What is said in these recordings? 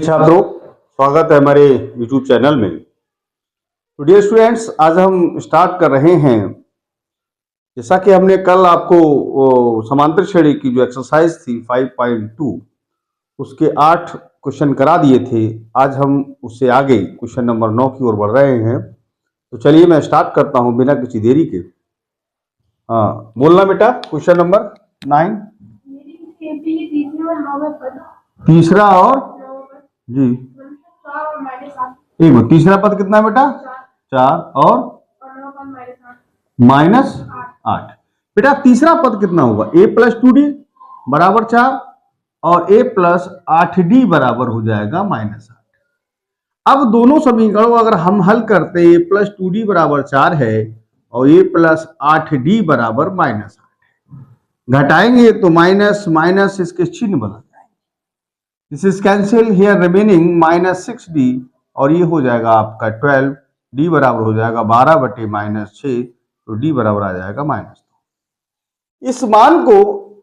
छात्रों, स्वागत है हमारे YouTube चैनल में। तो डियर स्टूडेंट्स, आज हम स्टार्ट कर रहे हैं। जैसा कि हमने कल आपको समांतर श्रेणी की जो एक्सरसाइज थी 5.2 उसके 8 क्वेश्चन करा दिए थे। आज हम उससे आगे क्वेश्चन नंबर 9 की ओर बढ़ रहे हैं। तो चलिए मैं स्टार्ट करता हूं बिना किसी देरी के। हाँ, बोलना बेटा। क्वेश्चन नंबर 9, तीसरा और जी एक मिनट। तीसरा पद कितना है बेटा? 4 और -8। बेटा तीसरा पद कितना होगा? a + 2d बराबर 4 और a + 8d बराबर हो जाएगा -8। अब दोनों समीकरणों अगर हम हल करते a + 2d बराबर 4 है और a + 8d बराबर -8 घटाएंगे तो माइनस माइनस इसके चिन्ह बदल जाएंगे। This is cancel here remaining -6d और ये हो जाएगा आपका 12। d बराबर हो जाएगा 12/-6 तो d बराबर आ जाएगा -2। इस मान को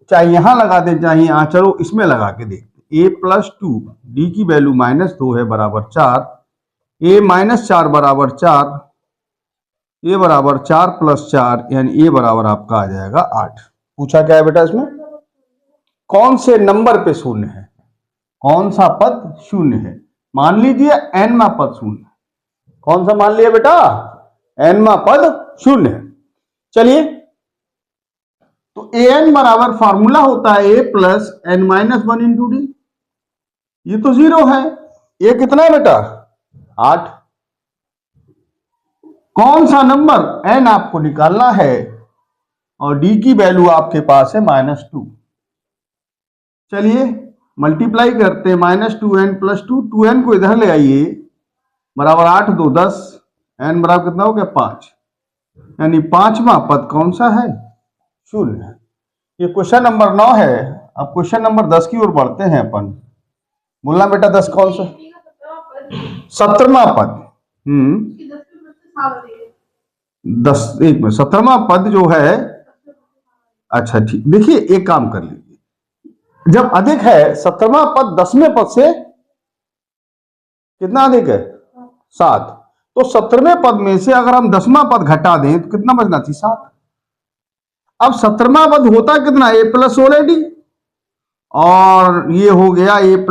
चाहे यहां लगा दें चाहे यहां, चलो इसमें लगा के देखते। a + 2 d की वैल्यू -2 है बराबर 4, a - 4 बराबर 4, a बराबर 4 + 4 यानी a बराबर आपका आ जाएगा 8। पूछा क्या है बेटा इसमें? कौन से नंबर पे शून्य है? कौन सा पद शून्य है? मान लीजिए nवां पद शून्य। कौन सा मान लिया बेटा? nवां पद शून्य है। चलिए, तो an बराबर फार्मूला होता है a + n - 1 × d। ये तो 0 है। ये कितना है बेटा? 8। कौन सा नंबर n आपको निकालना है और d की वैल्यू आपके पास है -2। चलिए मल्टीप्लाई करते हैं। -2n + 2, 2n को इधर ले आइए, बराबर 8 2 10, n बराबर कितना हो गया? 5। यानी पांचवा पद कौन सा है? शून्य है। ये क्वेश्चन नंबर 9 है। अब क्वेश्चन नंबर 10 की ओर बढ़ते हैं अपन। बोलना बेटा 10 कौन सा? 17वां पद। 10 एक में 17वां पद जो है। अच्छा ठीक, देखिए एक काम कर लीजिए। जब अधिक है 17वां पद 10वें पद से कितना अधिक है? 7। तो 17वें पद में से अगर हम 10वां पद घटा दें तो कितना बचना चाहिए? 7। अब 17वां पद होता कितना? a + 16d और ये हो गया a +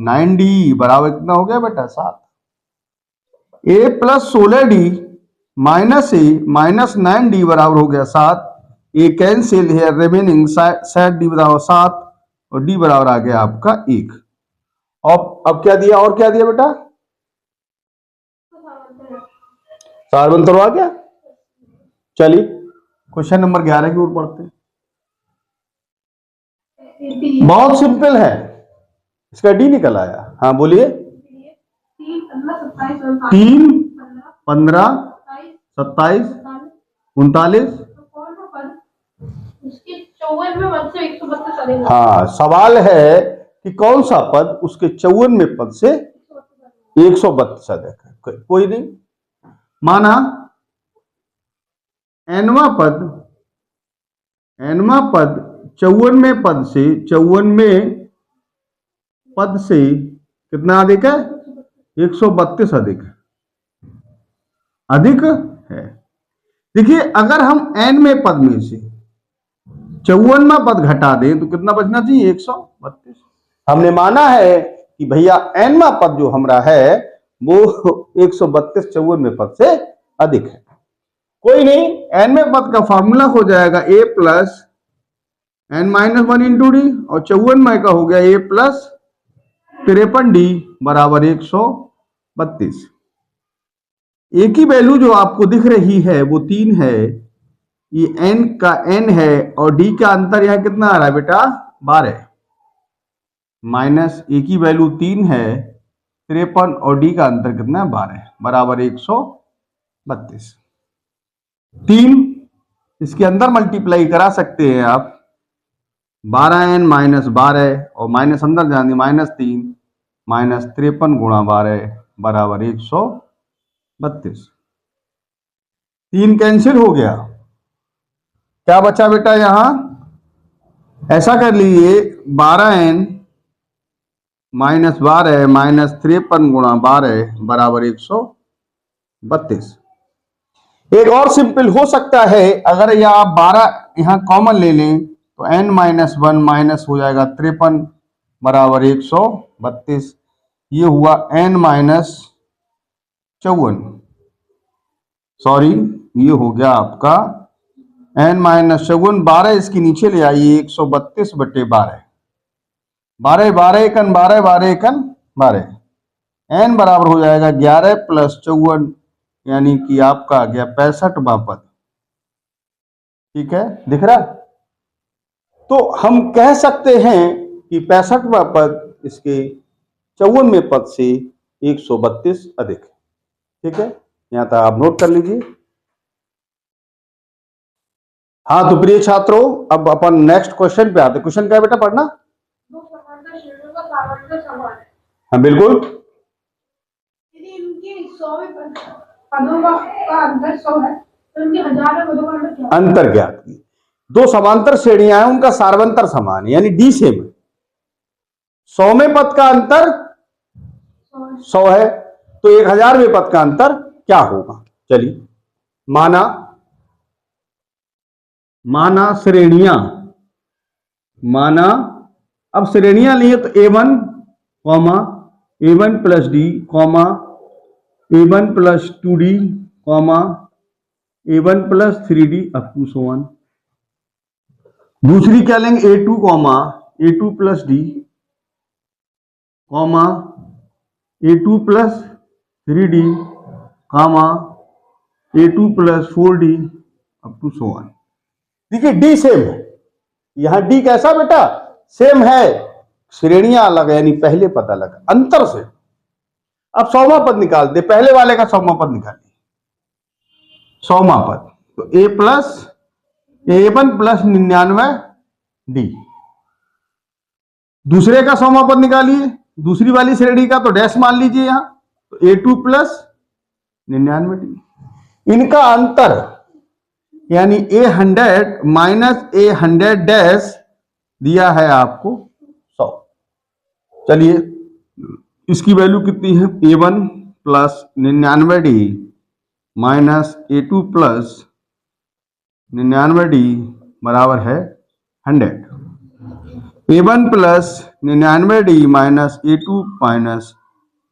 9d बराबर कितना हो गया बेटा? 7। a + 16d - a - 9d बराबर हो गया 7। a कैंसिल है, रिमेनिंग 7d बराबर 7 और d बराबर आ गया आपका 1। अब क्या दिया और क्या दिया बेटा? सारबंतर आ गया। चलिए क्वेश्चन नंबर 11 की ओर बढ़ते हैं। बहुत सिंपल है, इसका डी निकल आया। हाँ बोलिए। 3 15 27 39। हाँ, सवाल है कि कौन सा पद उसके 54वें पद से 132 अधिक है। कोई नहीं, माना nवां पद 54वें पद से 54वें पद से कितना अधिक है? 132 अधिक है। अधिक है। देखिए अगर हम nवें पद में से 54वां पद घटा दें तो कितना बचना चाहिए? 132। हमने माना है कि भैया nवां पद जो हमारा है वो 132 54वें पद से अधिक है। कोई नहीं, nवें पद का फॉर्मूला हो जाएगा a + n - 1 × d और 54वें का हो गया a + 53d बराबर 132। a की वैल्यू जो आपको दिख रही है वो 3 है। ये n का n है और d का अंतर यहां कितना आ रहा है बेटा? 12। माइनस a की वैल्यू 3 है 53 और d का अंतर कितना है? 12 बराबर 132। 3 इसके अंदर मल्टीप्लाई करा सकते हैं आप। 12n - 12 और माइनस अंदर जाने -3 -53 × 12 बराबर 132। 3 कैंसिल हो गया। क्या बचा बेटा यहां? ऐसा कर लीजिए 12n -12 -53 गुणा 12 बराबर 132। एक और सिंपल हो सकता है, अगर यह आप 12 यहां कॉमन ले लें तो n-1 माइनस हो जाएगा 53 बराबर 132। ये हुआ n-54, सॉरी ये हो गया आपका n-54। 12 इसके नीचे ले आइए, 132/12, 12 12 एकन 12 12 एकन 12, n बराबर हो जाएगा 11 + 54, यानी कि आपका आ गया 65वां पद। ठीक है, दिख रहा? तो हम कह सकते हैं कि 65वां पद इसके 54वें पद से 132 अधिक है। ठीक है, यहां तक आप नोट कर लीजिए। हाँ तो प्रिय छात्रों, अब अपन नेक्स्ट क्वेश्चन पे आते। क्वेश्चन क्या है बेटा, पढ़ना। हाँ बिल्कुल। अंतर ज्ञात की। दो समांतर श्रेणियां हैं, उनका सार्वंतर समान है, यानी डी सेम है। 100वें पद का अंतर 100 है, तो 1000वें पद का अंतर क्या होगा? चलिए, माना श्रेणियां, अब श्रेणियां लिए तो a1 + d, a1 + 2d, a1 + 3d up to so on. दूसरी क्या लेंगे, a2 + d, a2 + 3d, a2 + 4d up to so on. देखिए डी सेम है, यहां डी कैसा बेटा, सेम है, श्रेणियां अलग है, यानी पहले पद अलग, अंतर से। अब 100वां पद निकाल दे, पहले वाले का 100वां पद निकालिए। 100वां पद तो a1 + 99d। दूसरे का 100वां पद निकालिए, दूसरी वाली श्रेणी का, तो डैश मान लीजिए यहां, तो a2 + 99d। इनका अंतर यानी a100 - a100 डैश दिया है आपको 100। चलिए, इसकी वैल्यू कितनी है, a1 + 99d -a2 + 99d बराबर है 100। a1 + 99d -a2 -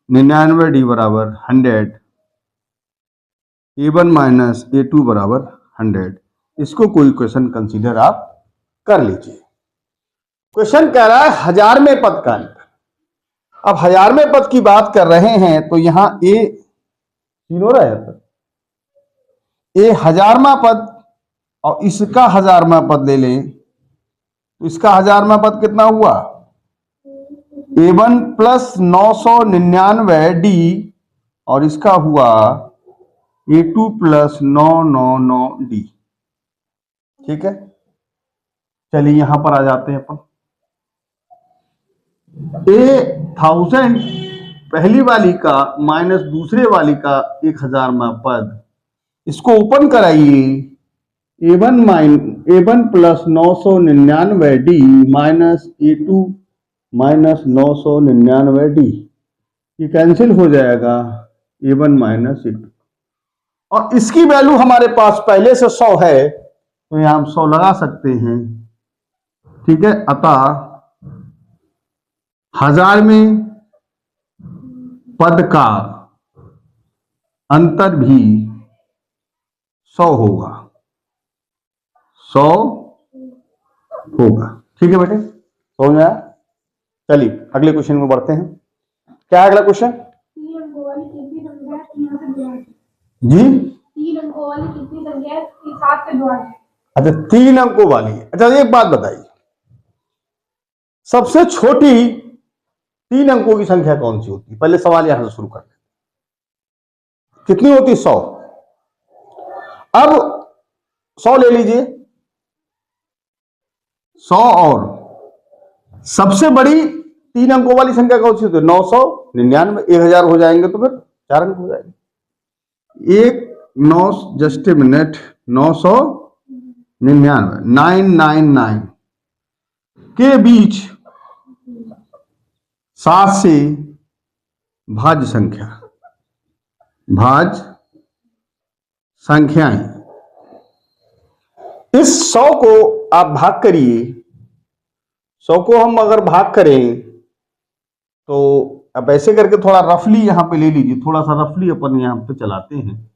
99d बराबर 100, a1 - a2 बराबर 100। इसको कोई क्वेश्चन कंसीडर आप कर लीजिए। क्वेश्चन कह रहा है 1000वें पद का अंतर। अब 1000वें पद की बात कर रहे हैं तो यहां ए तीन हो रहा है, ए 1000वां पद और इसका 1000वां पद ले लें तो इसका 1000वां पद कितना हुआ, a1 + 999d, और इसका हुआ a2 + 999d। ठीक है, चलिए यहां पर आ जाते हैं अपन। 1000 पहली वाली का माइनस दूसरे वाली का 1000वां पद, इसको ओपन कराइए। a1 + 999d -a2 - 999d, ये कैंसिल हो जाएगा, a1 - a2। और इसकी वैल्यू हमारे पास पहले से 100 है, तो यहां हम 100 लगा सकते हैं। ठीक है, अतः 1000वें पद का अंतर भी 100 होगा, 100 होगा। ठीक है बेटे, हो गया। चलिए अगले क्वेश्चन में बढ़ते हैं। क्या है अगला क्वेश्चन जी? 3 अंकों वाली कितनी संख्या है 7 से विभाज्य? अच्छा 3 अंकों वाली। अच्छा एक बात बताइए, सबसे छोटी 3 अंकों की संख्या कौन सी होती है? पहले सवाल यहां से शुरू करते हैं। कितनी होती? 100। अब 100 ले लीजिए, 100, और सबसे बड़ी 3 अंकों वाली संख्या कौन सी होती है? 999। 1000 हो जाएंगे तो फिर 4 अंक हो जाएंगे। 9 मिनट 999 999 के बीच 7 से भाज्य संख्या, भाज्य संख्याएं। इस 100 को आप भाग करिए, 100 को हम अगर भाग करें तो अब ऐसे करके थोड़ा रफली यहां पे ले लीजिए, थोड़ा सा रफली अपन यहां पे चलाते हैं,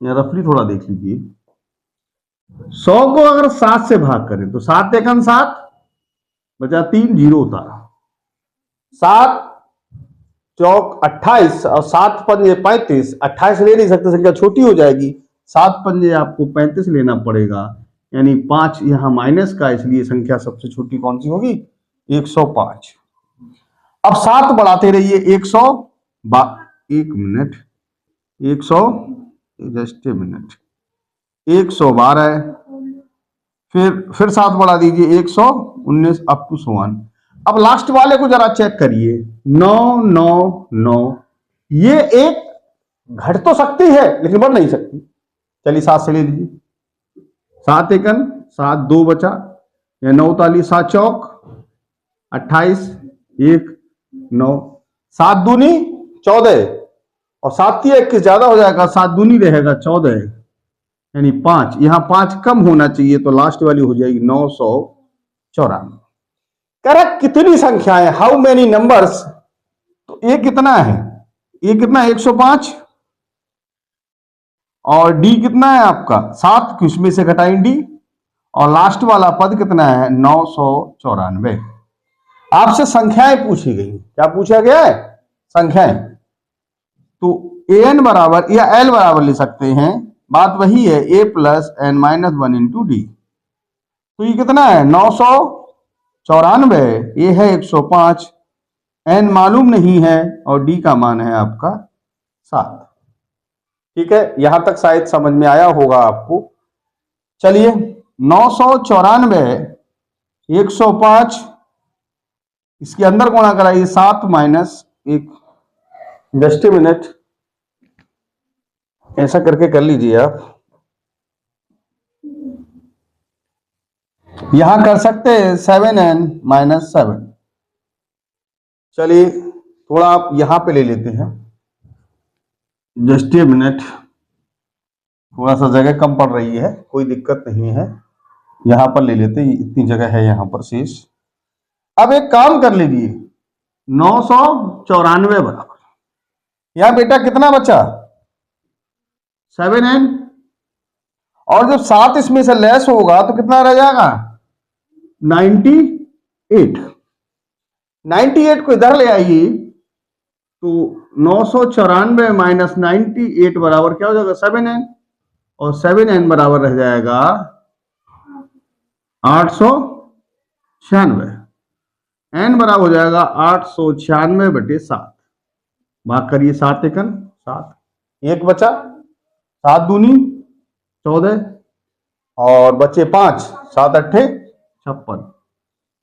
या रफली थोड़ा देख लीजिए। 100 को अगर 7 से भाग करें तो 7 एकन 7 बचा 3, 0 उतारा, 7 चौक 28 और 7 पंजे 35, 28 ले नहीं सकते, संख्या छोटी हो जाएगी, 7 पंजे आपको 35 लेना पड़ेगा, यानी 5 यहां माइनस का, इसलिए संख्या सबसे छोटी कौन सी होगी? 105। अब 7 बढ़ाते रहिए, 100 एक मिनट, 100 जस्ट ए मिनट, 112, फिर 7 बढ़ा दीजिए, 119 अप टू 100। अब लास्ट वाले को जरा चेक करिए, 999, ये एक घट तो सकती है लेकिन बढ़ नहीं सकती। चलिए 7 से ले लीजिए, 7 एकन 7, 2 बचा, या 9 ताली 7 चौक 28, 1 9, 7 दूनी 14 और 7 तिया 21 ज्यादा हो जाएगा, 7 दूनी रहेगा 14, यानी 5, यहां 5 कम होना चाहिए, तो लास्ट वाली हो जाएगी 994। करेक्ट कितनी संख्याएं, हाउ मेनी नंबर्स? तो ए कितना है? ए कितना है? 105। और डी कितना है आपका? 7, उसमें से घटाएं डी, और लास्ट वाला पद कितना है? 994। आपसे संख्याएं पूछी गई, क्या पूछा गया है? संख्याएं। तो an बराबर या l बराबर ले सकते हैं, बात वही है, a plus N minus 1 into d. तो ये कितना है? 994, ये है 105, n मालूम नहीं है और d का मान है आपका 7। ठीक है, यहां तक शायद समझ में आया होगा आपको। चलिए 994, 105, इसके अंदर गुणा कराइए, 7 माइनस 1, जस्ट ए मिनट, ऐसा करके कर लीजिए आप, यहां कर सकते हैं 7n माइनस 7। चलिए थोड़ा आप यहां पे ले लेते हैं, जस्ट ए मिनट, थोड़ा सा जगह कम पड़ रही है, कोई दिक्कत नहीं है, यहां पर ले लेते हैं, इतनी जगह है यहां पर शेष। अब एक काम कर लीजिए, 994 बराबर, यहां बेटा कितना बचा? 7n, और जब 7 इसमें से लेस होगा तो कितना रह जाएगा? 98। 98 को इधर ले आइए, तो 994 माइनस 98 बराबर क्या हो जाएगा? 7n, और 7n बराबर रह जाएगा 896, n बराबर हो जाएगा 896/7। भाग करिए, 7 एकन 7, 1 बचा, 7 दूनी 14 और बचे 5, 7 अट्ठे 56,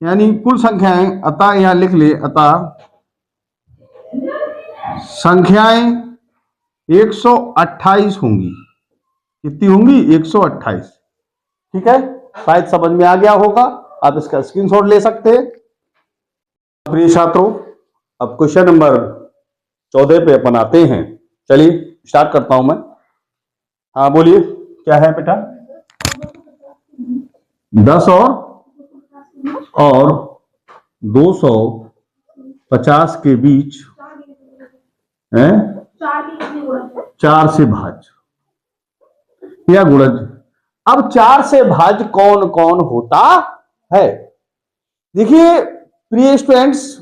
यानी कुल संख्याएं, अतः यहां लिख ले, अतः संख्याएं 128 होंगी। कितनी होंगी? 128। ठीक है, शायद समझ में आ गया होगा, आप इसका स्क्रीनशॉट ले सकते हैं। प्रिय छात्रों, अब क्वेश्चन नंबर 14 पे अपन आते हैं। चलिए स्टार्ट करता हूं मैं। हाँ बोलिए, क्या है बेटा? 10 और 250 के बीच है 4 से भाज्य या गुणज। अब 4 से भाज्य कौन कौन होता है? देखिए प्रिय स्टूडेंट्स,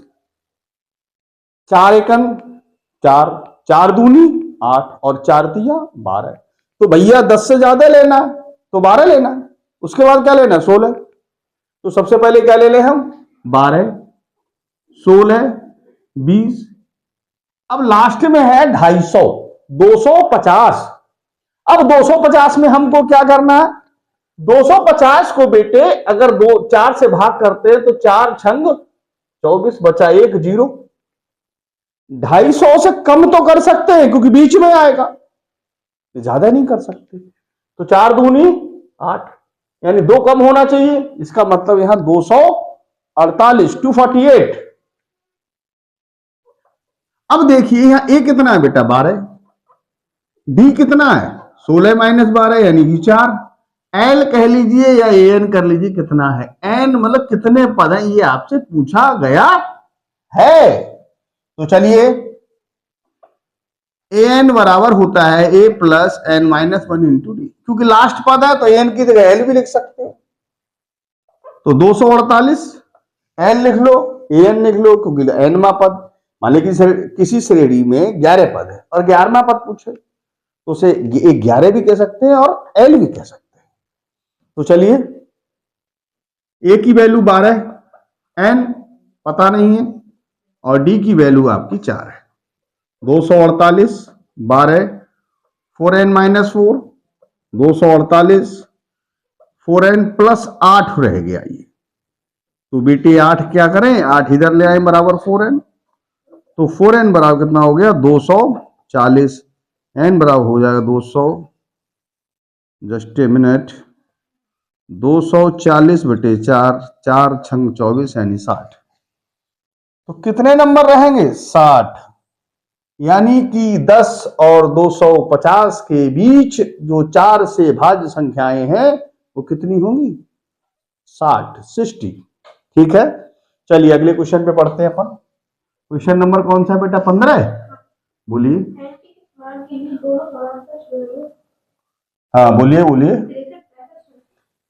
4 एकन 4, 4 दूनी 8 और 4 तिया 12। तो भैया 10 से ज्यादा लेना तो 12 लेना, उसके बाद क्या लेना? 16। तो सबसे पहले क्या ले लें हम? 12, 16, 20। अब लास्ट में है 250, 250। अब 250 में हमको क्या करना है? 250 को बेटे अगर 4 से भाग करते हैं तो 4 छंग 24, बचा 1 0। 250 से कम तो कर सकते हैं क्योंकि बीच में आएगा, ज्यादा नहीं कर सकते। तो 4 दूनी 8, यानी 2 कम होना चाहिए, इसका मतलब यहां 248, 248। अब देखिए यहाँ ए कितना है बेटा 12, डी कितना है 16 माइनस 12 यानी कि 4, एल कह लीजिए या एन कर लीजिए कितना है, एन मतलब कितने पद हैं ये आपसे पूछा गया है। तो चलिए एन बराबर होता है A plus N minus 1 into D, क्योंकि लास्ट पद है तो एन की जगह एल भी लिख सकते हो। तो 248 एन लिख लो, एन लिख लो, क्योंकि एनवा पद, मान लीजिए किसी श्रेणी में 11 पद है और 11वां पद पूछे तो उसे 11 भी कह सकते हैं और एल भी कह सकते हैं। तो चलिए ए की वैल्यू 12, एन पता नहीं है और डी की वैल्यू आपकी 4 है। 248 12 4n माइनस 4, 248 4n प्लस 8 रह गया ये, तो बेटे 8 क्या करें, 8 इधर ले आए बराबर 4n, तो 4n बराबर कितना हो गया 240, n बराबर हो जाएगा 200, जस्ट ए मिनट, 240 बटे 4, 4 छंग 24 यानी 60। तो कितने नंबर रहेंगे 60, यानी कि 10 और 250 के बीच जो 4 से भाज्य संख्याएं हैं वो कितनी होंगी 60। ठीक है, चलिए अगले क्वेश्चन पे पढ़ते हैं अपन। क्वेश्चन नंबर कौन सा बेटा 15, बोलिए। हाँ बोलिए बोलिए।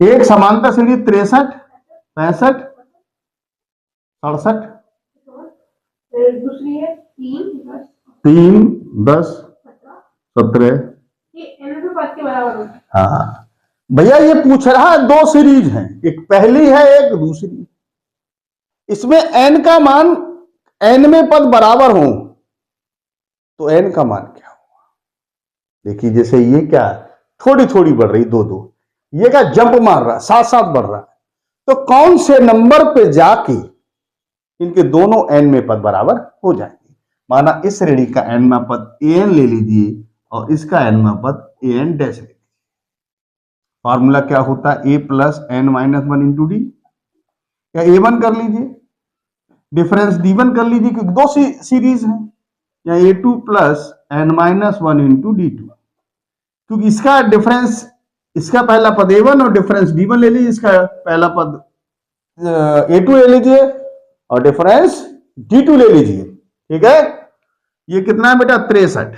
एक समांतर श्रेणी 63 65 67, दूसरी है 3 10 17। हाँ भैया ये पूछ रहा है 2 सीरीज हैं, एक पहली है एक दूसरी, इसमें n का मान n में पद बराबर हो तो n का मान क्या होगा। देखिए जैसे ये क्या थोड़ी थोड़ी बढ़ रही 2 2, ये क्या जंप मार रहा है, साथ साथ बढ़ रहा है, तो कौन से नंबर पे जाके इनके दोनों n में पद बराबर हो जाएंगे। माना इस श्रेणी का nवा पद an ले लीजिए और इसका nवा पद an डैश ले लीजिए। फॉर्मूला क्या होता है a plus n minus 1 into D, या a1 कर लीजिए, डिफरेंस d1 कर लीजिए क्योंकि 2 सीरीज है, या a2 plus n minus 1 into d2, क्योंकि इसका डिफरेंस, इसका पहला पद a1 और डिफरेंस d1 ले लीजिए, इसका पहला पद a2 ले लीजिए और डिफरेंस d2 ले लीजिए। ठीक है, ये कितना है बेटा 63,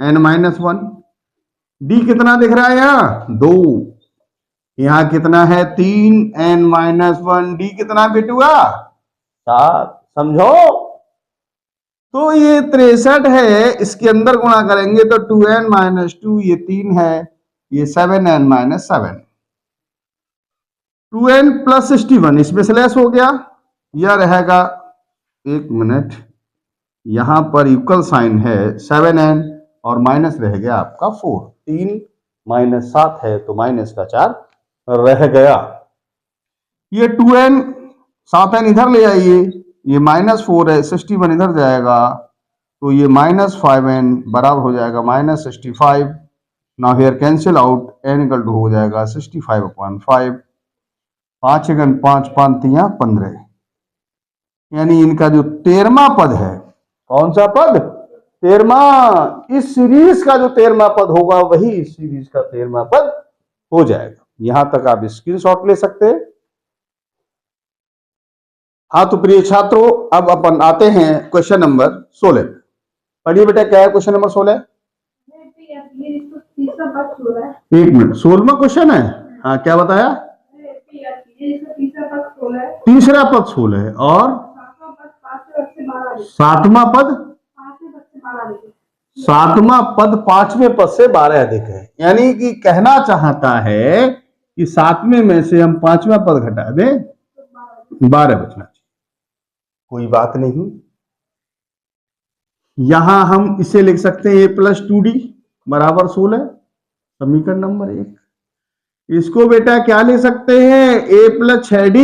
n माइनस 1, डी कितना दिख रहा है यहाँ 2, यहां कितना है 3 n माइनस 1, डी कितना बेटुआ 7, समझो। तो ये 63 है, इसके अंदर गुणा करेंगे तो 2n माइनस 2, ये 3 है, ये 7n माइनस 7, 2n प्लस 61 इसमें से लेस हो गया, यह रहेगा, एक मिनट, यहां पर इक्वल साइन है 7n और माइनस रह गया आपका 4, 3 माइनस 7 है तो माइनस का 4 रह गया। ये 2n 7n इधर ले आइए, ये माइनस 4 है, 61 इधर जाएगा तो ये माइनस 5n बराबर हो जाएगा minus 65। Now here cancel out, n equal to हो जाएगा 65/5, 5 × 5 5 15, यानी इनका जो 13वां पद है, कौन सा पद 13वां, इस सीरीज का जो 13वां पद होगा वही इस सीरीज का 13वां पद हो जाएगा। यहां तक आप स्क्रीनशॉट ले सकते हैं। हाँ तो प्रिय छात्रों अब अपन आते हैं क्वेश्चन नंबर 16। पढ़िए बेटा क्या है क्वेश्चन नंबर 16। एक मिनट, 16वां क्वेश्चन है। हाँ क्या बताया, तीसरा पद 16 है और 7वां पद 5वें पद से 12 अधिक है, यानी कि कहना चाहता है कि 7वें में से हम 5वां पद घटा दें 12 बचना चाहिए। कोई बात नहीं, यहां हम इसे लिख सकते हैं a प्लस 2d बराबर 16, समीकरण नंबर 1। इसको बेटा क्या ले सकते हैं a प्लस 6d,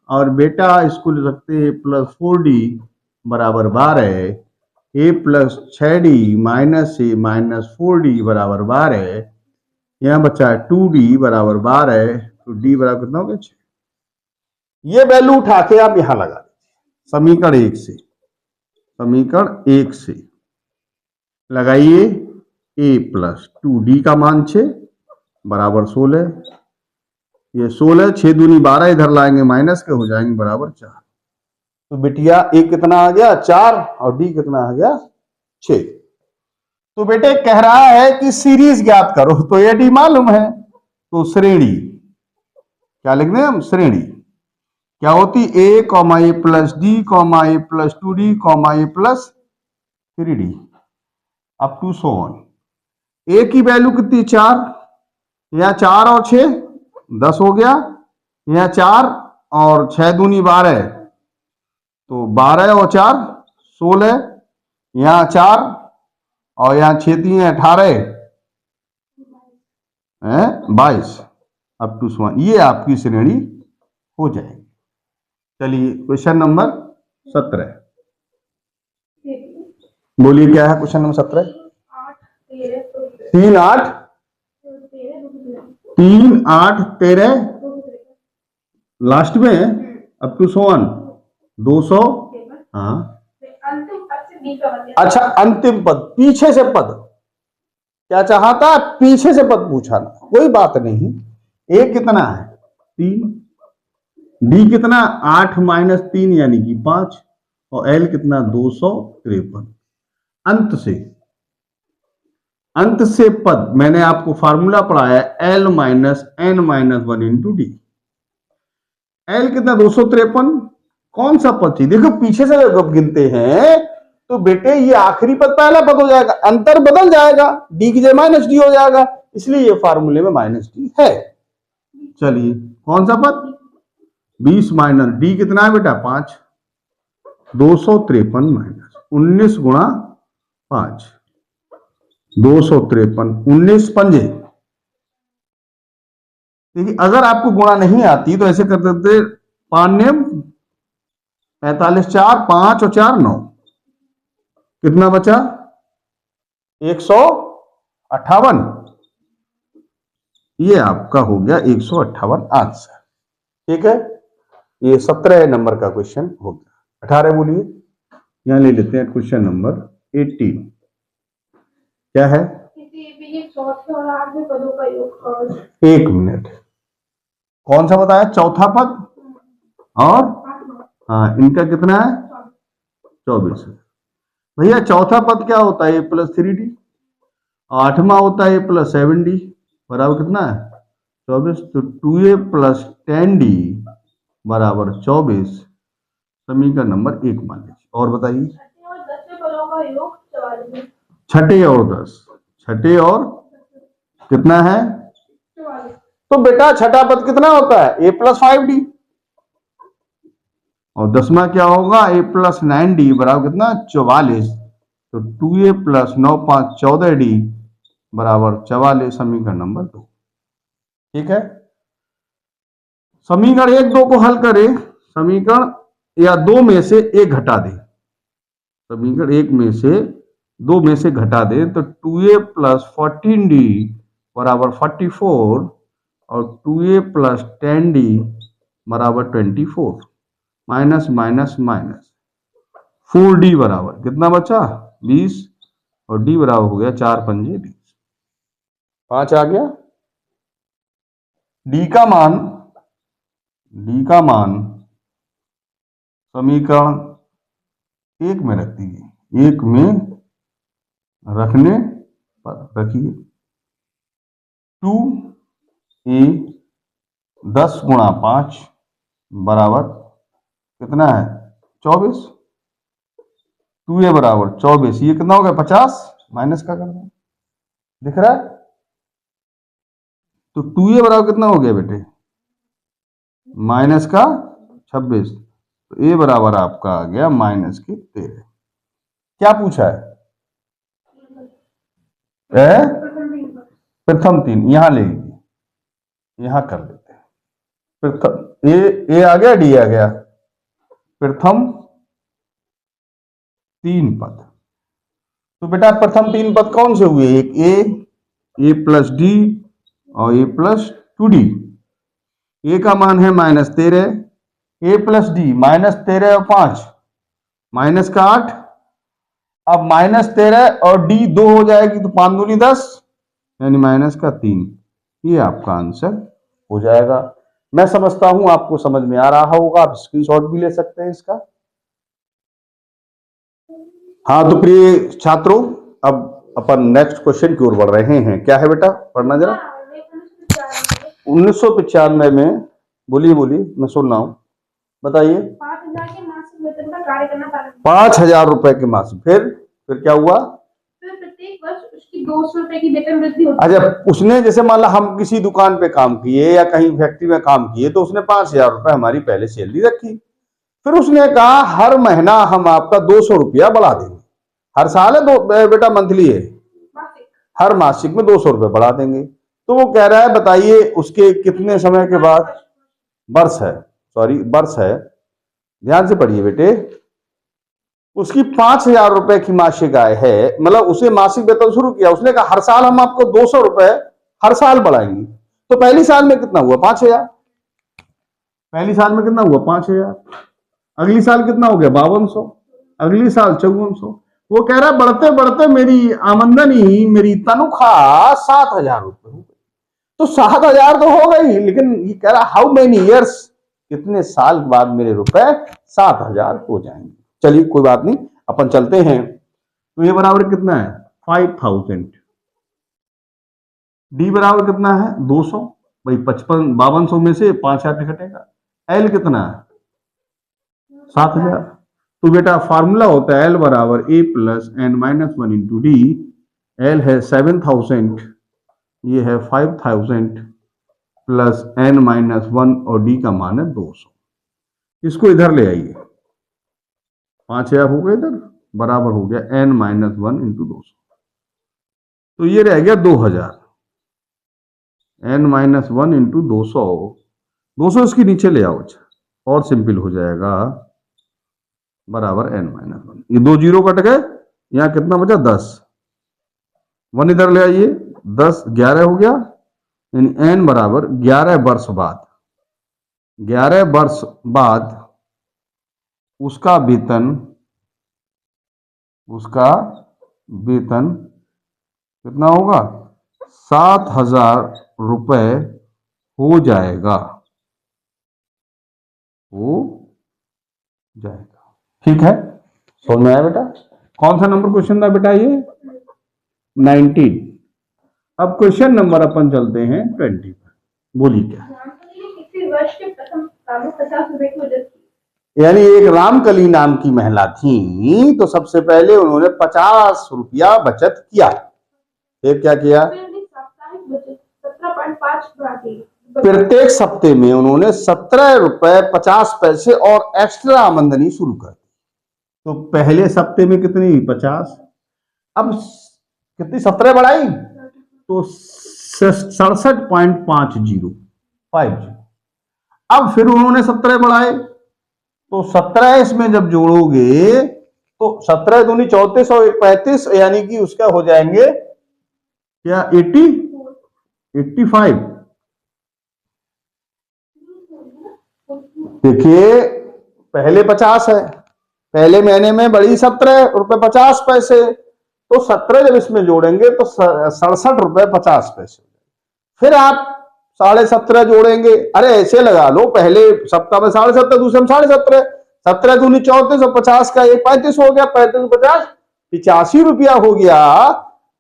और बेटा इसको ले सकते हैं a प्लस 4d बराबर 12, a plus 6d minus a minus 4d बराबर 12, यहां बचा है 2d बराबर 12, तो d बराबर कितना हो गया 6। ये वैल्यू उठा के आप यहां लगा दीजिए समीकरण 1 से, समीकरण 1 से लगाइए a प्लस 2d का मान 6 बराबर 16। ये 16 6 दूनी 12 इधर लाएंगे माइनस के हो जाएंगे बराबर 4। तो बिटिया a कितना आ गया 4 और d कितना आ गया 6। तो बेटे कह रहा है कि सीरीज ज्ञात करो, तो ये d मालूम है, तो श्रेणी क्या लिख दें हम, श्रेणी क्या होती a comma a plus d comma a plus 2d comma a plus 3d up to so on. a की वैल्यू कितनी 4, यहाँ 4 और 6 10 हो गया, यहाँ 4 और 6 दूनी 12 तो 12 और 4 16, यहाँ 4 और यहाँ 6 3 18 22 अप टू सो ऑन। ये आपकी श्रेणी हो जाएगी। चलिए क्वेश्चन नंबर 17 बोलिए क्या है क्वेश्चन नंबर 17। 3 8 13 लास्ट में अप टू सो ऑन 200। हाँ अच्छा अंतिम पद पीछे से पद क्या चाहता, पीछे से पद पूछा ना, कोई बात नहीं। a कितना है 3, d कितना 8 माइनस 3 यानी कि 5 और l कितना 253। अंत से पद मैंने आपको फार्मूला पढ़ाया l minus n minus 1 into D. l कितना 253, कौन सा पद चाहिए, देखो पीछे से जब गिनते हैं तो बेटे ये आखिरी पद पहला पद हो जाएगा, अंतर बदल जाएगा, d की जगह माइनस डी हो जाएगा, इसलिए ये फार्मूले में माइनस डी है। चलिए कौन सा पद 20 माइनस डी कितना है बेटा 5, 253 माइनस 19 गुणा 5 253 19 पंजे। देखिए अगर आपको गुणा नहीं आती तो ऐसे कर देते 5 नेम 45 4 5 और 4 9 कितना बचा 158। ये आपका हो गया 158 आंसर। ठीक है, ये 17 नंबर का क्वेश्चन हो गया। 18 बोलिए, यहां ले लेते हैं क्वेश्चन नंबर 18। क्या है, चौथे और आठवें पदों का योग। 1 मिनट, कौन सा बताया चौथा पद और हाँ इनका कितना है 24 है। भैया चौथा पद क्या होता है a प्लस 3d, आठवां होता है a प्लस 7d बराबर कितना है 24, तो 2a प्लस 10d बराबर 24 समीकरण नंबर 1 मान लीजिए। और बताइए छठे और 10, छठे और कितना है, तो बेटा छठा पद कितना होता है a प्लस 5d और 10वां क्या होगा a प्लस 9d बराबर कितना 44, तो 2a प्लस 9 5 14d बराबर 44 समीकरण नंबर 2। ठीक है, समीकरण 1 2 को हल करें, समीकरण या 2 में से एक घटा दे, समीकरण 1 में से 2 में से घटा दे तो 2a प्लस 14d बराबर 44 और 2a प्लस 10d बराबर 24 माइनस माइनस माइनस 4d बराबर कितना बचा 20 और d बराबर हो गया 4 पंजे 20, 5 आ गया। d का मान समीकरण 1 में रख दीजिए, 1 में रखने पर रखिए 2a 10 गुणा 5 बराबर कितना है 24, 2a बराबर 24, ये कितना हो गया 50 माइनस का करना दिख रहा है, तो 2a बराबर कितना हो गया बेटे माइनस का 26, तो a बराबर आपका आ गया माइनस के 13। क्या पूछा है प्रथम 3, यहां ले लीजिए, यहां कर लेते हैं प्रथम ए आ गया डी आ गया, प्रथम 3 पद, तो बेटा प्रथम 3 पद कौन से हुए, एक a प्लस डी और a प्लस 2d, a का मान है -13, a प्लस डी -13 और 5 माइनस का 8 अब -13 और डी 2 हो जाएगी तो 5 दूनी 10 यानी -3। ये आपका आंसर हो जाएगा। मैं समझता हूं आपको समझ में आ रहा होगा, आप स्क्रीनशॉट भी ले सकते हैं इसका। हाँ तो प्रिय छात्रों, अब अपन नेक्स्ट क्वेश्चन की ओर बढ़ रहे हैं। क्या है बेटा, पढ़ना जरा। 1995 में, बोलिए बोलिए, मैं सुन रहा हूं, बताइए। 5,000 के मासिक वेतन का कार्य करना प्रारंभ किया। 5,000 रुपए के मासिक, फिर क्या हुआ? फिर प्रत्येक वर्ष उसकी 200 रुपए की वेतन वृद्धि होती है। अच्छा, उसने जैसे मान ला हम किसी दुकान पे काम किए या कहीं फैक्ट्री में काम किए तो उसने 5,000 रुपए हमारी पहले सैलरी रखी, फिर उसने कहा हर महीना हम आपका 200 रुपया बढ़ा देंगे। हर साल है, दो बेटा मंथली है, मासिक। हर मासिक में 200 रुपए बढ़ा देंगे। तो वो कह रहा है बताइए उसके कितने समय के बाद, वर्ष है, सॉरी वर्ष है, ध्यान से पढ़िए बेटे, उसकी 5,000 रुपए की मासिक आय है, मतलब उसे मासिक वेतन शुरू किया, उसने कहा हर साल हम आपको 200 रुपए हर साल बढ़ाएंगे। तो पहली साल में कितना हुआ? 5,000। पहली साल में कितना हुआ? 5,000। अगली साल कितना हो गया? 5200। अगली साल 5400। वो कह रहा है बढ़ते बढ़ते मेरी आमदनी, मेरी तनख्वाह 7,000 रुपए हो गई। तो 7,000 तो हो गई, लेकिन ये कह रहा हाउ मेनी ईयर्स, कितने साल बाद मेरे रुपए 7,000 हो जाएंगे। चलिए कोई बात नहीं, अपन चलते हैं। तो ये बराबर कितना है? 5,000। डी बराबर कितना है? 200। भाई 5200 में से 5,000 घटेगा। एल कितना है? 7,000। तो बेटा फार्मूला होता है एल बराबर A plus N minus 1 into D. L है 7,000, ये है 5,000 प्लस एन माइनस 1 और डी का मान है 200। इसको इधर ले आइए, 5,000 हो गया इधर, बराबर हो गया एन माइनस 1 इंटू 200। तो ये रह गया 2,000। एन माइनस 1 इंटू 200, 200 इसके नीचे ले आओ, अच्छा और सिंपल हो जाएगा, बराबर एन माइनस 1। ये 2 जीरो कट गए, यहां कितना बचा? 10। 1 इधर ले आइए, 10 11 हो गया, यानी एन बराबर 11 वर्ष बाद, 11 वर्ष बाद उसका वेतन, कितना होगा? 7,000 रुपए हो जाएगा, ठीक है। समझ में आया बेटा? कौन सा नंबर क्वेश्चन था बेटा ये? 19। अब क्वेश्चन नंबर अपन चलते हैं 20 पर। बोलिए क्या? किसी वर्ष के प्रथम 50 रुपए की वजह से, यानी एक रामकली नाम की महिला थी, तो सबसे पहले उन्होंने 50 रुपया बचत किया। फिर क्या किया? साप्ताहिक बचत 17.5 प्रत्येक सप्ते में उन्होंने 17 रुपए 50 पैसे और एक्स्ट्रा आमदनी शुरू कर दी। तो पहले सप्ते में कितनी? 50। अब कितनी? 17 बढ़ाई तो 67.50। अब फिर उन्होंने 17 बढ़ाए, तो 17 इसमें जब जोड़ोगे तो 17 दूनी 34 और 35, यानी कि उसका हो जाएंगे क्या? 85। देखिए पहले 50 है, पहले महीने में बढ़ी 17 रुपए 50 पैसे, तो 17 जब इसमें जोड़ेंगे तो 67 रुपए 50 पैसे। फिर आप 17.5 जोड़ेंगे, अरे ऐसे लगा लो, पहले सप्ताह में 17.5, दूसरे में 17.5, 17 दूनी 34 और 50 का 35 हो गया, 35 50 85 रुपया हो गया।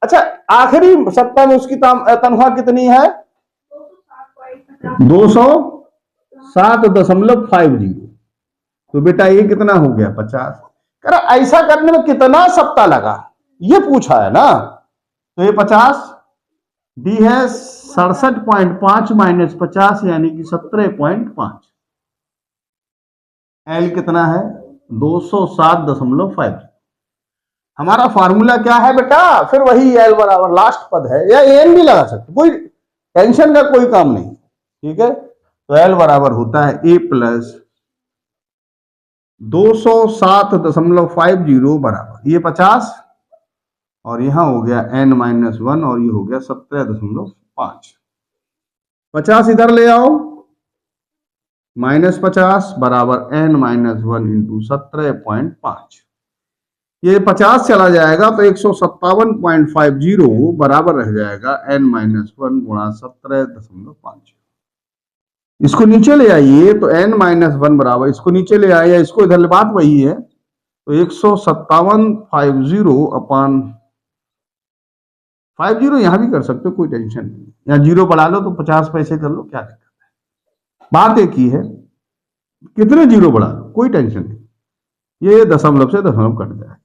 अच्छा आखिरी सप्ताह में उसकी तनख्वाह कितनी है? 207.50। तो बेटा ये कितना हो गया? 50। कर ऐसा करने में कितना सप्ताह लगा ये पूछा है ना, तो ये 50। डी है 67.5 माइनस 50 यानी कि 17.5। एल कितना है? 207.5। हमारा फार्मूला क्या है बेटा? फिर वही एल बराबर लास्ट पद है, या एन भी लगा सकते, कोई टेंशन का कोई काम नहीं, ठीक है। तो एल बराबर होता है ए प्लस 207.50 बराबर ये 50, और यहां हो गया n माइनस 1 और ये हो गया 17.5। 50 इधर ले आओ, -50 बराबर n माइनस 1 इंटू 17.5। ये 50 चला जाएगा तो 157.50 बराबर रह जाएगा n-1 गुणा 17.5। इसको नीचे ले आइए तो n-1 बराबर, इसको नीचे ले आइए, इसको इधर, बात वही है, तो 157.50 अपान 50 यहां भी कर सकते हो, कोई टेंशन नहीं, यहाँ जीरो बढ़ा लो तो 50 पैसे कर लो, क्या दिक्कत है, बात एक ही है, कितने जीरो बढ़ा लो कोई टेंशन नहीं, ये दशमलव से दशमलव कट जाएगा,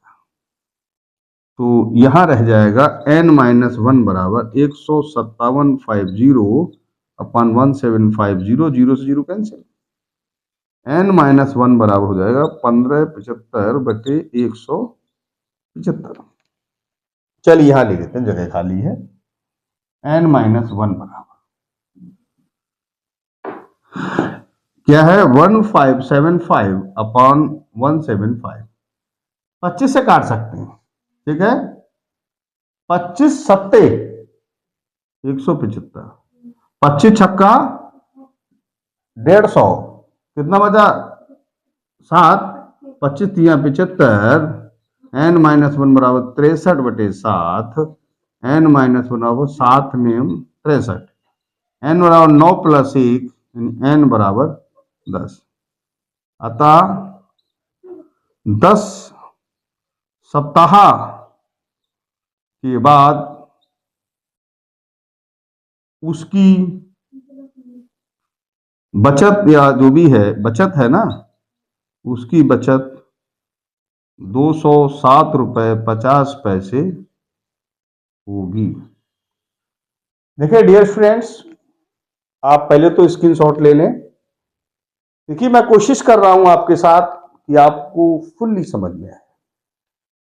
तो यहां रह जाएगा n-1 बराबर 157.50 अपान 1750, जीरो से जीरो कैंसिल, n-1 बराबर हो जाएगा 1575 बटे 175। चलिए यहां ले लेते हैं, जगह खाली है, n-1 बराबर क्या है 1575 अपॉन 175, 25 से काट सकते हैं, ठीक है, 25 सत्ते 175, 25 छक्का 150, कितना बचा 7, 25 तिया 75, n-1 बराबर 63 बटे 7, n-1 बराबर 7 में 63, n बराबर 9 प्लस 1, n बराबर 10, अतः 10 सप्ताह के बाद उसकी बचत, या जो भी है बचत है ना, उसकी बचत 207 रुपए 50 पैसे होगी। देखिए डियर स्टूडेंट्स, आप पहले तो स्क्रीनशॉट ले लें, देखिए मैं कोशिश कर रहा हूं आपके साथ कि आपको फुल्ली समझ में आए,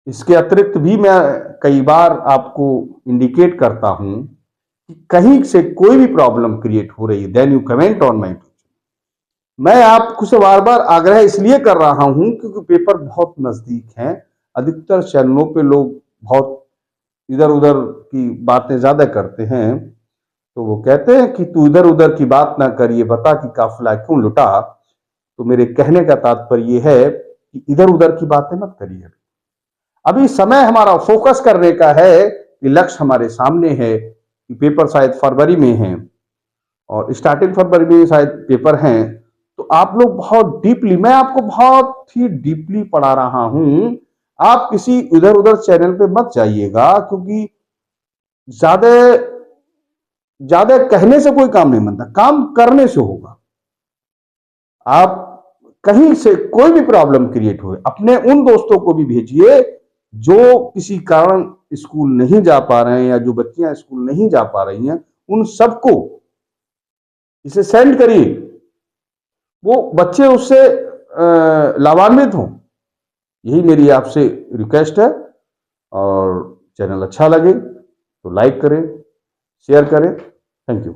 इसके अतिरिक्त भी मैं कई बार आपको इंडिकेट करता हूं कि कहीं से कोई भी प्रॉब्लम क्रिएट हो रही है, then you comment on my. मैं आपको से बार बार आग्रह इसलिए कर रहा हूं क्योंकि पेपर बहुत नजदीक हैं, अधिकतर चैनलों पे लोग बहुत इधर उधर की बातें ज्यादा करते हैं, तो वो कहते हैं कि तू इधर उधर की बात ना करिए, बता कि काफिला क्यों लुटा। तो मेरे कहने का तात्पर्य है कि इधर उधर की बातें मत करिए, अभी समय हमारा फोकस करने का है कि लक्ष्य हमारे सामने है, कि पेपर शायद फरवरी में है और स्टार्टिंग फरवरी में शायद पेपर हैं, तो आप लोग बहुत डीपली, मैं आपको बहुत ही डीपली पढ़ा रहा हूं, आप किसी इधर उधर चैनल पे मत जाइएगा, क्योंकि ज्यादा ज्यादा कहने से कोई काम नहीं बनता, काम करने से होगा। आप कहीं से कोई भी प्रॉब्लम क्रिएट हो, अपने उन दोस्तों को भी भेजिए जो किसी कारण स्कूल नहीं जा पा रहे हैं, या जो बच्चियां स्कूल नहीं जा पा रही हैं, उन सबको इसे सेंड करिए, वो बच्चे उससे लाभान्वित हों, यही मेरी आपसे रिक्वेस्ट है। और चैनल अच्छा लगे तो लाइक करें, शेयर करें, थैंक यू।